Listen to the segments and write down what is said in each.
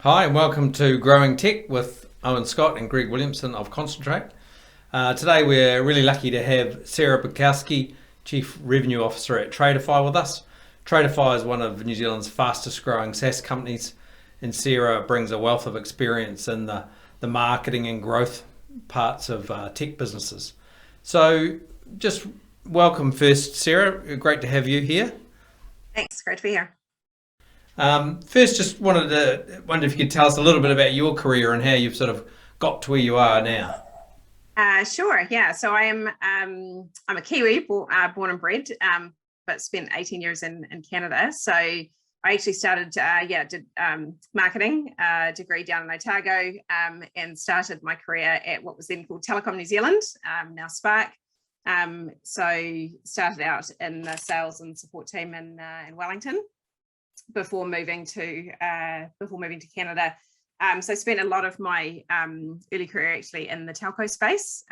Hi, and welcome to Growing Tech with Owen Scott and Greg Williamson of Concentrate. Today we're really lucky to have Sarah Berkowski, Chief Revenue Officer at Tradify with us. Tradify is one of New Zealand's fastest growing SaaS companies, and Sarah brings a wealth of experience in the marketing and growth parts of tech businesses. So just welcome first, Sarah. Great to have you here. Thanks, great to be here. First, just wondered if you could tell us a little bit about your career and how you've sort of got to where you are now. Sure, yeah. So I'm a Kiwi, born and bred, but spent 18 years in Canada. So I actually started, did marketing degree down in Otago, and started my career at what was then called Telecom New Zealand, now Spark. So started out in the sales and support team in Wellington before moving to Canada. So I spent a lot of my early career actually in the telco space,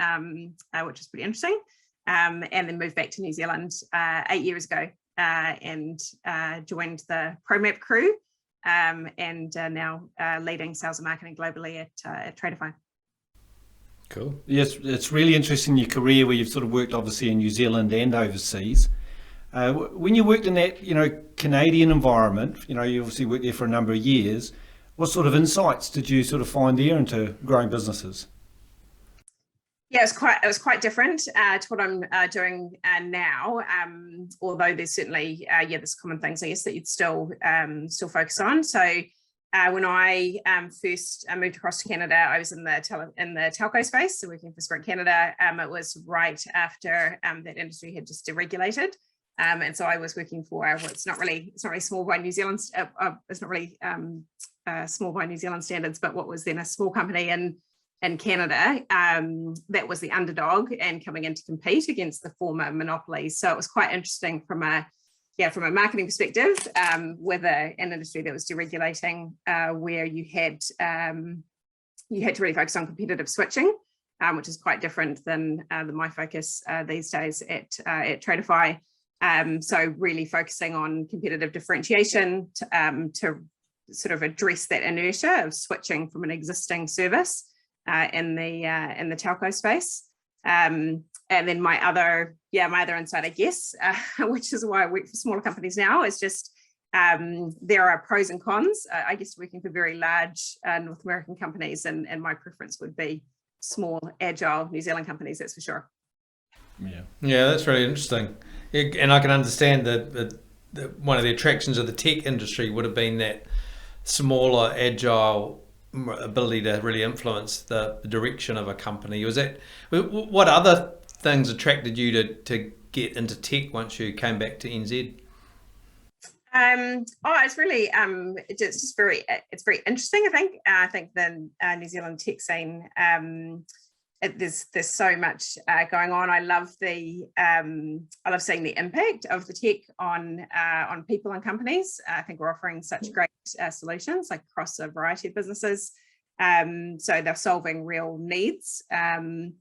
which is pretty interesting, and then moved back to New Zealand 8 years ago and joined the ProMap crew, and now leading sales and marketing globally at Tradify. Cool. Yes, it's really interesting your career where you've sort of worked obviously in New Zealand and overseas. When you worked in that, Canadian environment, you obviously worked there for a number of years. What sort of insights did you sort of find there into growing businesses? Yeah, it was quite different to what I'm doing now. Although there's certainly there's common things I guess that you'd still focus on. So when I first moved across to Canada, I was in the telco space, so working for Sprint Canada. It was right after that industry had just deregulated. And so I was working for it's not really small by New Zealand. It's not really small by New Zealand standards, but what was then a small company in Canada that was the underdog and coming in to compete against the former monopolies. So it was quite interesting from a marketing perspective, with an industry that was deregulating, where you had to really focus on competitive switching, which is quite different than my focus these days at Tradify. So really focusing on competitive differentiation to sort of address that inertia of switching from an existing service in the telco space. And then my other insight, I guess, which is why I work for smaller companies now, is just there are pros and cons. I guess working for very large North American companies, and my preference would be small, agile New Zealand companies, that's for sure. Yeah, that's really interesting. And I can understand that one of the attractions of the tech industry would have been that smaller, agile ability to really influence the direction of a company. What other things attracted you to get into tech once you came back to NZ? It's really it's very interesting. I think the New Zealand tech scene. There's so much going on. I love seeing the impact of the tech on people and companies. I think we're offering such great solutions across a variety of businesses. So they're solving real needs, and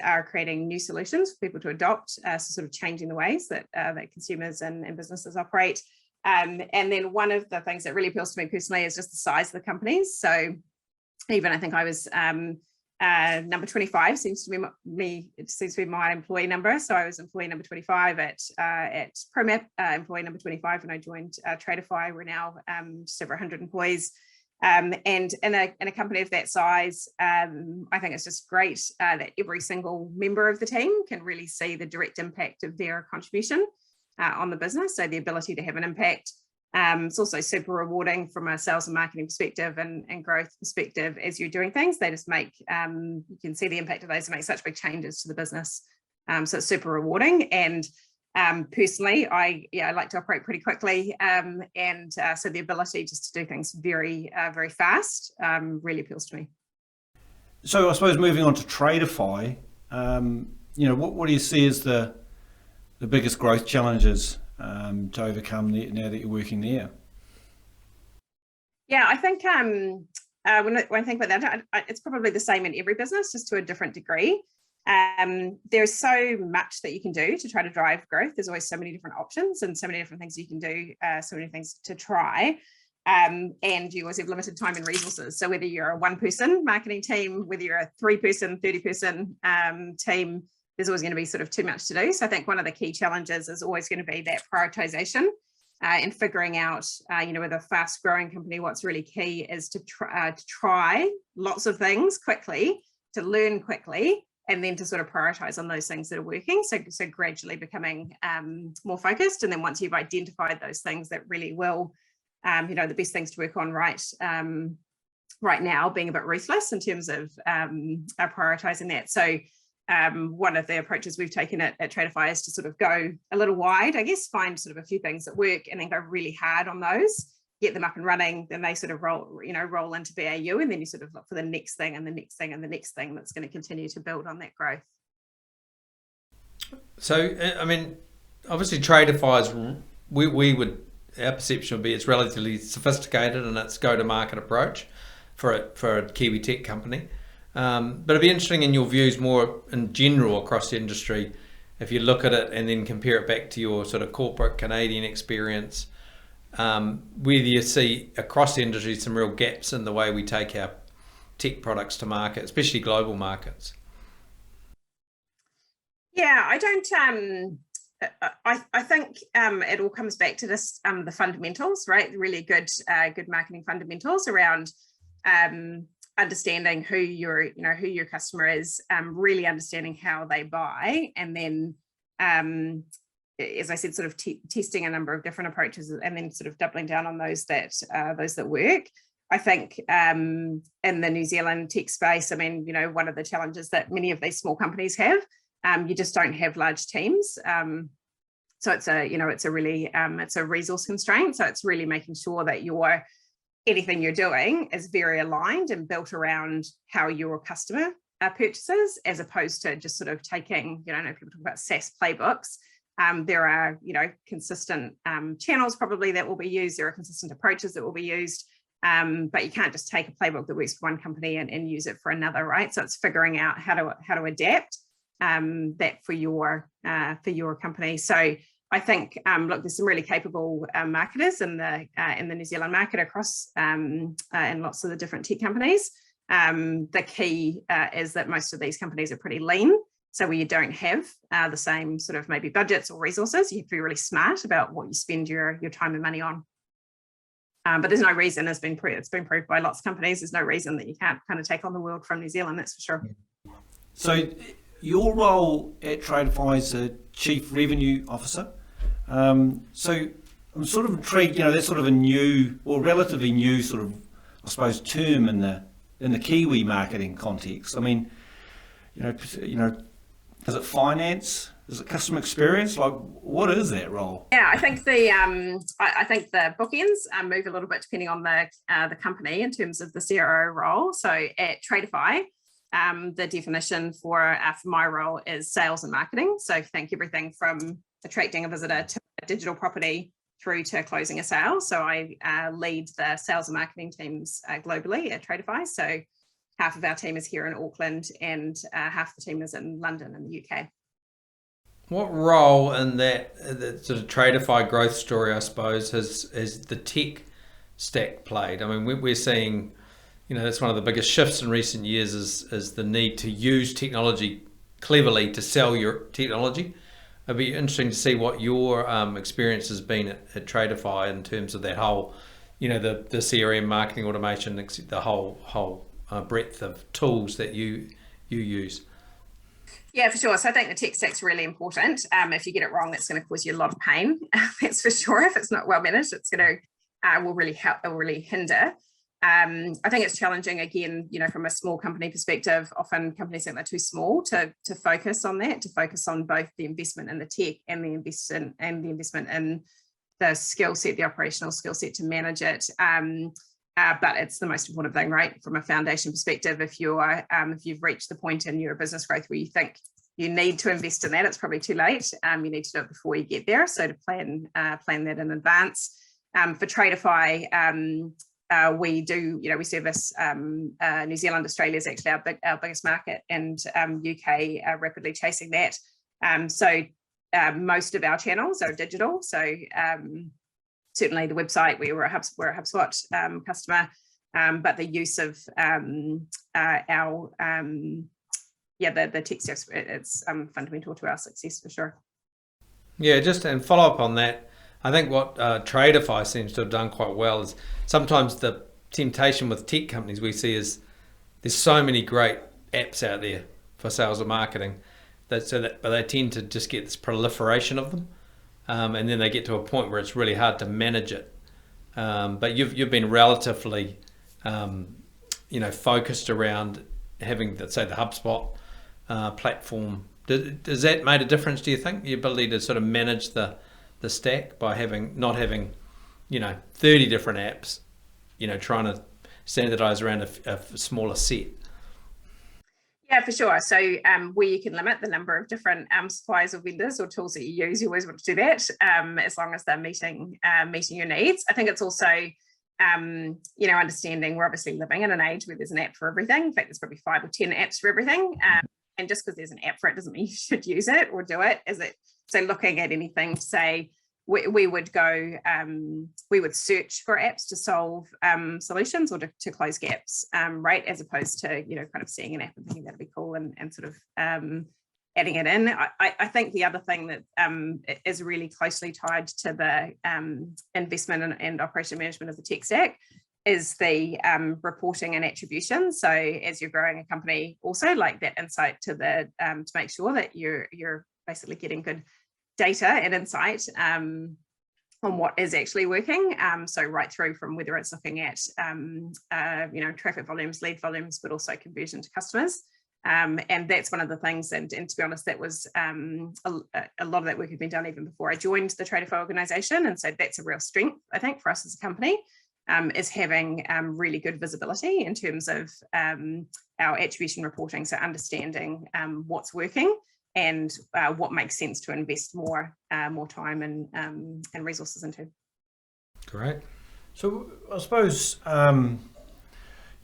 are creating new solutions for people to adopt. So sort of changing the ways that consumers and businesses operate. And then one of the things that really appeals to me personally is just the size of the companies. So even I think I was number 25 seems to be my employee number. So I was employee number 25 at ProMap, employee number 25 when I joined Tradify. We're now just over 100 employees. And in a company of that size, I think it's just great that every single member of the team can really see the direct impact of their contribution on the business. So the ability to have an impact. It's also super rewarding from a sales and marketing perspective and growth perspective as you're doing things. They just make, you can see the impact of those and make such big changes to the business. So it's super rewarding. And personally, I like to operate pretty quickly. And so the ability just to do things very, very fast really appeals to me. So I suppose moving on to Tradify, what do you see as the biggest growth challenges to overcome now that you're working there? Yeah, I think when I think about that, it's probably the same in every business, just to a different degree. There's so much that you can do to try to drive growth. There's always so many different options and so many different things you can do, so many things to try. And you always have limited time and resources. So whether you're a one-person marketing team, whether you're a 3-person, 30-person team, there's always going to be sort of too much to do. So I think one of the key challenges is always going to be that prioritization and figuring out, with a fast-growing company, what's really key is to try lots of things quickly, to learn quickly, and then to sort of prioritize on those things that are working. So gradually becoming more focused. And then once you've identified those things that really will, the best things to work on right now, being a bit ruthless in terms of prioritizing that. So one of the approaches we've taken at Tradify is to sort of go a little wide, I guess, find sort of a few things that work and then go really hard on those, get them up and running, then they sort of roll into BAU, and then you sort of look for the next thing and the next thing and the next thing that's going to continue to build on that growth. So, I mean, obviously Tradify's, our perception would be it's relatively sophisticated in its go-to-market approach for a Kiwi tech company. But it'd be interesting in your views more in general across the industry, if you look at it and then compare it back to your sort of corporate Canadian experience, whether you see across the industry some real gaps in the way we take our tech products to market, especially global markets. Yeah, I don't. I think it all comes back to this, the fundamentals, right? Really good marketing fundamentals around understanding who your customer is, really understanding how they buy, and then as I said, sort of testing a number of different approaches, and then sort of doubling down on those that work. I think in the New Zealand tech space, I mean, one of the challenges that many of these small companies have, you just don't have large teams. So it's a resource constraint. So it's really making sure that anything you're doing is very aligned and built around how your customer purchases, as opposed to just sort of taking, people talk about SaaS playbooks. There are, consistent channels probably that will be used. There are consistent approaches that will be used, but you can't just take a playbook that works for one company and use it for another, right? So it's figuring out how to adapt that for your company. So I think, look, there's some really capable marketers in the New Zealand market across and lots of the different tech companies. The key is that most of these companies are pretty lean. So where you don't have the same sort of maybe budgets or resources, you have to be really smart about what you spend your time and money on. But there's no reason, it's been proved by lots of companies, there's no reason that you can't kind of take on the world from New Zealand, that's for sure. So your role at Tradify is a Chief Revenue Officer. So I'm sort of intrigued, that's sort of a new or relatively new sort of, I suppose, term in the Kiwi marketing context. I mean, is it finance? Is it customer experience? Like, what is that role? Yeah, I think the bookends move a little bit depending on the company in terms of the CRO role. So at Tradify, the definition for my role is sales and marketing. So think everything from attracting a visitor to a digital property through to closing a sale. So I lead the sales and marketing teams globally at Tradify. So half of our team is here in Auckland and half the team is in London in the UK. What role in that sort of Tradify growth story, I suppose, has the tech stack played? I mean, we're seeing, that's one of the biggest shifts in recent years is the need to use technology cleverly to sell your technology. It'd be interesting to see what your experience has been at Tradify in terms of that whole, the CRM, marketing automation, the whole breadth of tools that you use. Yeah, for sure. So I think the tech stack's really important. If you get it wrong, it's going to cause you a lot of pain. That's for sure. If it's not well managed, it's going to will really hinder. I think it's challenging again, from a small company perspective. Often companies think they're too small to focus on that, to focus on both the investment in the tech and the investment in the skill set, the operational skill set to manage it. But it's the most important thing, right? From a foundation perspective, if you've reached the point in your business growth where you think you need to invest in that, it's probably too late. You need to do it before you get there. So to plan that in advance. For Tradify, we service New Zealand. Australia is actually our biggest market, and UK are rapidly chasing that. So most of our channels are digital. So certainly the website, we're a HubSpot customer, but the use of our the tech stack, it's fundamental to our success for sure. Yeah, just and follow up on that. I think what Tradify seems to have done quite well is sometimes the temptation with tech companies we see is there's so many great apps out there for sales and marketing but they tend to just get this proliferation of them, and then they get to a point where it's really hard to manage it. But you've been relatively focused around having the HubSpot platform. Does that made a difference, do you think, the ability to sort of manage the stack by not having 30 different apps, trying to standardize around a smaller set? Yeah, for sure. So where you can limit the number of different suppliers or vendors or tools that you use, you always want to do that, as long as they're meeting your needs. I think it's also understanding we're obviously living in an age where there's an app for everything. In fact, there's probably 5 or 10 apps for everything. And just because there's an app for it doesn't mean you should use it or do it. So looking at anything to say, we would search for apps to solve solutions or to close gaps, right? As opposed to, kind of seeing an app and thinking that'd be cool and sort of adding it in. I think the other thing that is really closely tied to the investment and operation management of the tech stack is the reporting and attribution. So as you're growing a company, also like that insight to make sure that you're basically getting good data and insight on what is actually working. So right through from whether it's looking at traffic volumes, lead volumes, but also conversion to customers. And that's one of the things, and to be honest, that was a lot of that work had been done even before I joined the Tradify organization. And so that's a real strength, I think, for us as a company, is having really good visibility in terms of our attribution reporting. So understanding what's working and what makes sense to invest more time and resources into. Great. So I suppose,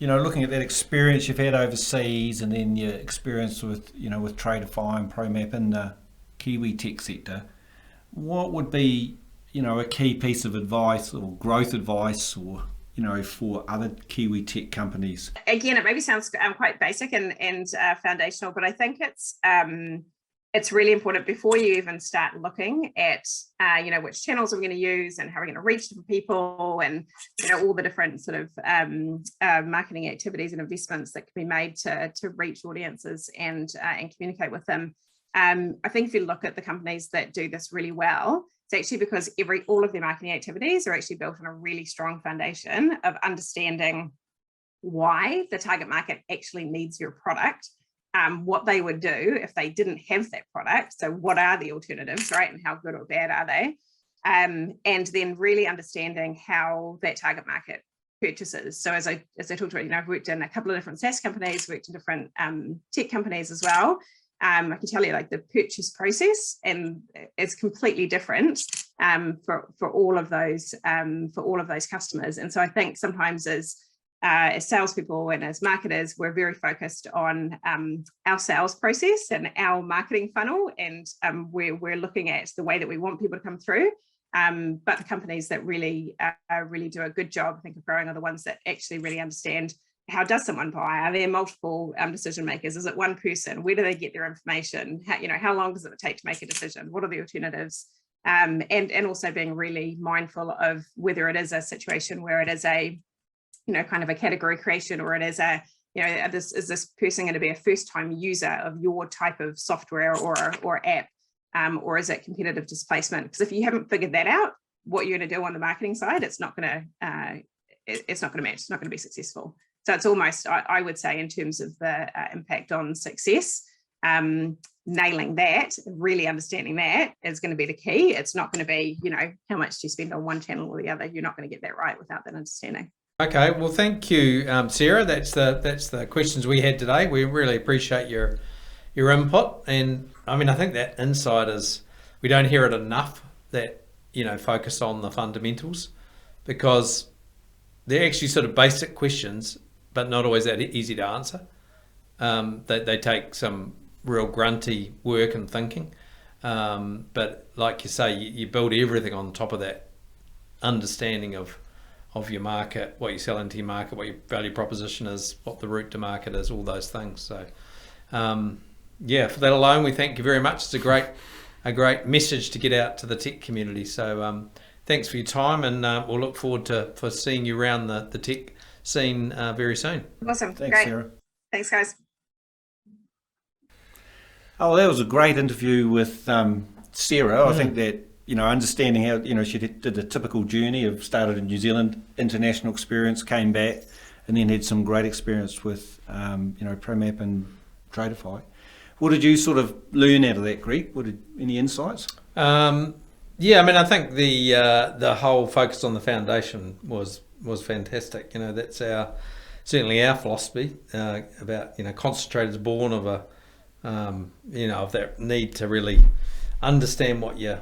looking at that experience you've had overseas and then your experience with Tradify and ProMap in the Kiwi tech sector, what would be, a key piece of advice or growth advice or, for other Kiwi tech companies? Again, it maybe sounds quite basic and foundational, but I think it's really important before you even start looking at, which channels are we going to use and how we're going to reach different people and, all the different sort of marketing activities and investments that can be made to reach audiences and communicate with them. I think if you look at the companies that do this really well, it's actually because all of their marketing activities are actually built on a really strong foundation of understanding why the target market actually needs your product. What they would do if they didn't have that product. So what are the alternatives, right? And how good or bad are they? And then really understanding how that target market purchases. So as I talked about, I've worked in a couple of different SaaS companies, worked in different tech companies as well. I can tell you like the purchase process and it's completely different for all of those customers. And so I think sometimes as salespeople and as marketers, we're very focused on our sales process and our marketing funnel, and we're looking at the way that we want people to come through. But the companies that really do a good job, I think, of growing are the ones that actually really understand how does someone buy? Are there multiple decision makers? Is it one person? Where do they get their information? How long does it take to make a decision? What are the alternatives? And also being really mindful of whether it is a situation where it is a kind of a category creation, or it is is this person going to be a first-time user of your type of software or app, or is it competitive displacement? Because if you haven't figured that out, what you're going to do on the marketing side, it's not going to match. It's not going to be successful. So it's almost, I would say, in terms of the impact on success, nailing that, really understanding that is going to be the key. It's not going to be, how much do you spend on one channel or the other? You're not going to get that right without that understanding. Okay, well, thank you, Sarah. That's the questions we had today. We really appreciate your input, and I think that insight is, we don't hear it enough, that focus on the fundamentals, because they're actually sort of basic questions, but not always that easy to answer. They take some real grunty work and thinking, but like you say, you build everything on top of that understanding of your market, what you sell into your market, what your value proposition is, what the route to market is, all those things. So for that alone, we thank you very much. It's a great message to get out to the tech community. So thanks for your time, and we'll look forward for seeing you around the tech scene very soon. Awesome. Thanks, Great. Sarah. Thanks, guys. Oh, that was a great interview with Sarah. I think that, understanding how, she did the typical journey of started in New Zealand, international experience, came back, and then had some great experience with, ProMap and Tradify. What did you sort of learn out of that, Greg? Any insights? I think the whole focus on the foundation was fantastic. That's certainly our philosophy about, Concentrate is born of of that need to really understand what you're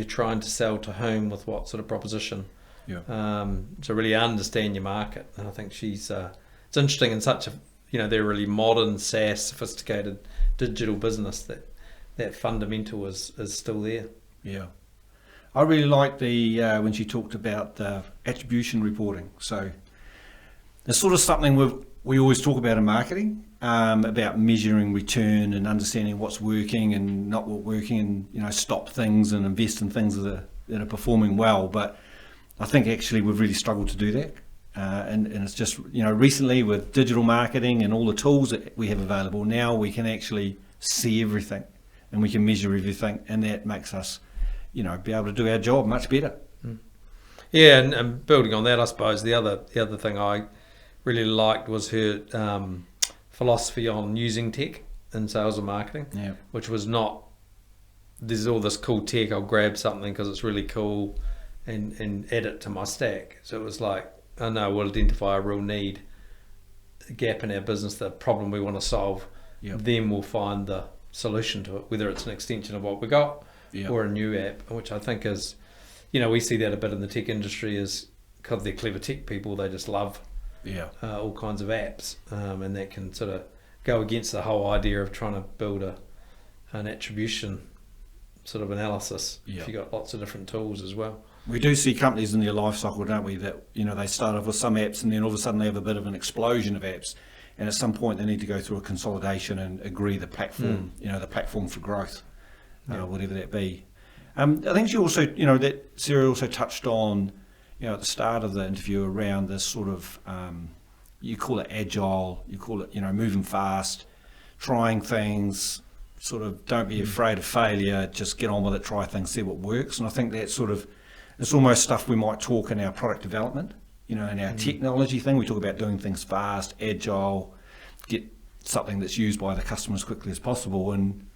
trying to sell to whom with what sort of proposition. To really understand your market. And I think it's interesting in such a, they're really modern, SaaS, sophisticated digital business that fundamental is still there. Yeah. I really liked when she talked about the attribution reporting. So it's sort of something we always talk about in marketing, about measuring return and understanding what's working and not what's working, and stop things and invest in things that are performing well. But I think actually we've really struggled to do that. And it's just, recently with digital marketing and all the tools that we have available now, we can actually see everything and we can measure everything, and that makes us, be able to do our job much better. Yeah, and building on that, I suppose the other thing I really liked was her philosophy on using tech in sales and marketing, which was not, there's all this cool tech, I'll grab something because it's really cool and add it to my stack. So it was like, I know we'll identify a real need, a gap in our business, the problem we want to solve, then we'll find the solution to it, whether it's an extension of what we got or a new app, which I think is, we see that a bit in the tech industry, is because they're clever tech people, they just love all kinds of apps, and that can sort of go against the whole idea of trying to build an attribution sort of analysis if you've got lots of different tools as well. We do see companies in their life cycle, don't we, that they start off with some apps and then all of a sudden they have a bit of an explosion of apps, and at some point they need to go through a consolidation and agree the platform, the platform for growth, whatever that be. I think she also, that Sarah also touched on, at the start of the interview around this sort of, you call it agile, you call it, moving fast, trying things, sort of don't be afraid of failure, just get on with it, try things, see what works. And I think that sort of, it's almost stuff we might talk in our product development, in our technology thing. We talk about doing things fast, agile, get something that's used by the customer as quickly as possible. And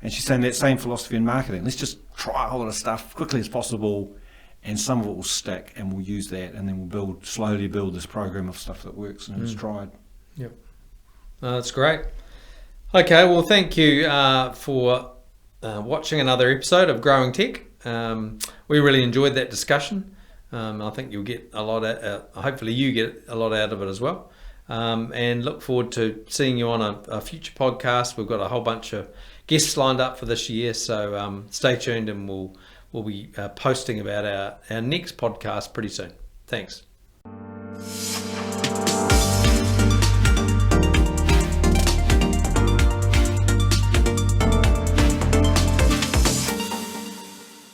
she's saying that same philosophy in marketing. Let's just try a whole lot of stuff quickly as possible, and some of it will stick, and we'll use that, and then we'll slowly build this program of stuff that works and it's tried. Yep. That's great. Okay, well, thank you for watching another episode of Growing Tech. We really enjoyed that discussion. I think you'll get a lot hopefully you get a lot out of it as well. And look forward to seeing you on a future podcast. We've got a whole bunch of guests lined up for this year, so stay tuned, and we'll be posting about our next podcast pretty soon. Thanks.